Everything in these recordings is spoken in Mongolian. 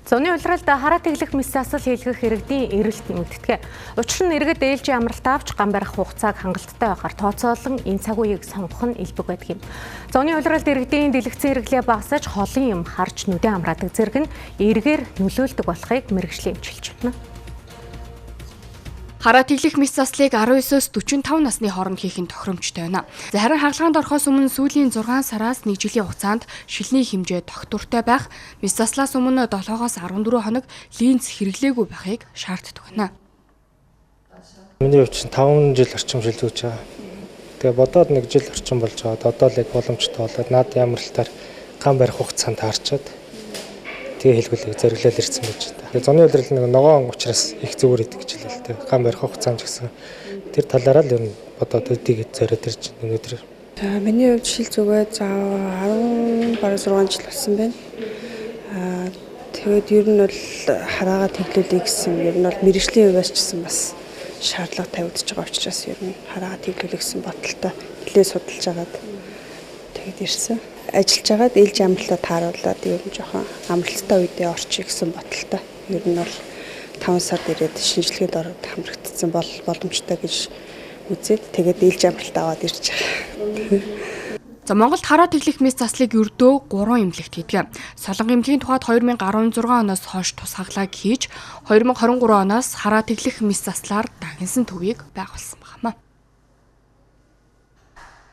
Зуны улиралд хараа тэглэх мэс засал хийлгэх иргэдийн эрэлт нэмэгддэг. Учир нь иргэд ээлжийн амралт авч гам барих хугацааг хангалттай байгаар тооцоолон энэ цаг үеийг сонгох нь элбэг байдаг юм. Зуны улиралд иргэдийн дэлгэцэн хэрэглээ багасаж холын юм харж нүдэн амраадаг зэрэг нь эргээр нөлөөлдөг болохыг мэргэжлийн эмчилж байна. Хараа тэглэх мэс заслыг 19-с 45 насны хооронд хийх нь тохиромжтой байна. Харин хагалгаанд орохоос өмнө сүүлийн 6 сараас 1 жилийн хугацаанд шилний хэмжээ тогтвортой байх, мэс заслаас өмнө 7-оос 14 хоног линз хэрэглээгүй байхыг шаарддаг байна. Миний хувьд чинь 5 жил орчим шилжүүлж байгаа. Тэгээ бодоод 1 жил орчим болж байгаа. Одоо л яг боломжтой болоод наад ямралтаар гам барих хугацаанд таарчаад тэгээ хэлбэлийг зориглол ирсэн байж байна. Тэгээ зуны улирал нэг ногоон учраас их зүгээр идэг гэж хэлээ л дээ. Гам барих хугацаанд гэсэн тэр талаараа л ер нь бодоод өдийг зориод ирж байна өнөөдөр. За миний хувьд шил зүгээр за 10 бараг 6 жил болсон байна. Тэгээд ер нь бол хараагаа тэглүүлэх гэсэн ер нь бол мэргэжлийн хувьас ч гэсэн бас шаардлага тавигдж байгаа учраас ер нь хараагаа тэглүүлэх гэсэн бодолтой нэлээд судалж агаад тэгээд ирсэн. Ажиллаж агаад ээлж амралтаа тааруулаад ер нь жоохон амралттай үедээ орчих гэсэн бодолтой. Ер нь бол 5 сард ирээд шинжилгээнд ороод хамрагдсан боломжтой гэж үзээд тэгээд ээлж амралт аваад ирж байгаа. За Монголд хараа тэглэх мэс заслыг ердөө 3 эмнэлэгт хийдэг. Солонго эмнэлгийн тухайд 2016 оноос хойш тусгаглааг хийж 2023 оноос хараа тэглэх мэс заслаар дагнсан төвийг байгуулсан байна.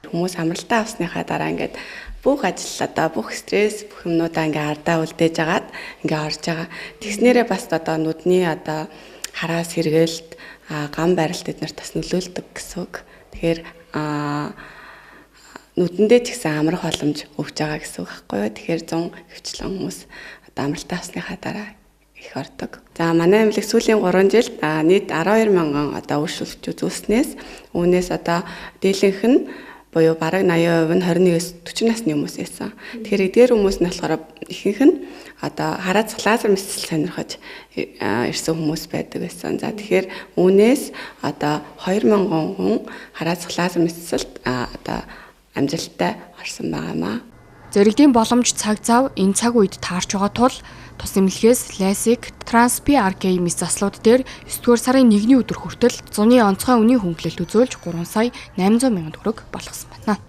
Хүмүүс амралтаа авсныхаа дараа ингээд бүх ажил одоо бүх стресс бүх юмнуудаа ингээ ардаа үлдээж агаад ингээ орж байгаа. Тэгснээрээ бас одоо нүдний одоо хараас сэргээлт гам барилт эднэрт бас нөлөөлдөг гэсэн үг. Тэгэхээр нүдэндээ ч гэсэн амрах боломж өгч байгаа гэсэн үг байхгүй юу. Тэгэхээр 100 хвчлэн хүмүүс одоо амралтаа авсныхаа дараа их ордог. За манай эмнэлэг сүүлийн 3 жилд нийт 12 мянган одоо үр шилжүүлж үзүүлснээс үүнээс одоо дийлэнх нь буюу бараг 80% нь 21-с 40 насны хүмүүс байсан. Тэгэхээр эдгээр хүмүүс нь болохоор ихэнх нь одоо хараа лазер мэсэл сонирхож ирсэн хүмүүс байдаг байсан. За тэгэхээр үүнээс одоо 2000 хүн хараа лазер мэсэлд одоо амжилттай орсон байгаамаа. Зорилтын боломж цаг зав энэ цаг үед таарч байгаа тул тус эмнэлгээс LASIK, Trans-PRK мэс заслууд дээр 9-р сарын 1-ний өдөр хүртэл зуны онцгой үнийн хөнгөлөлт үзүүлж 3 сая 800 мянган төгрөг болгосон байна.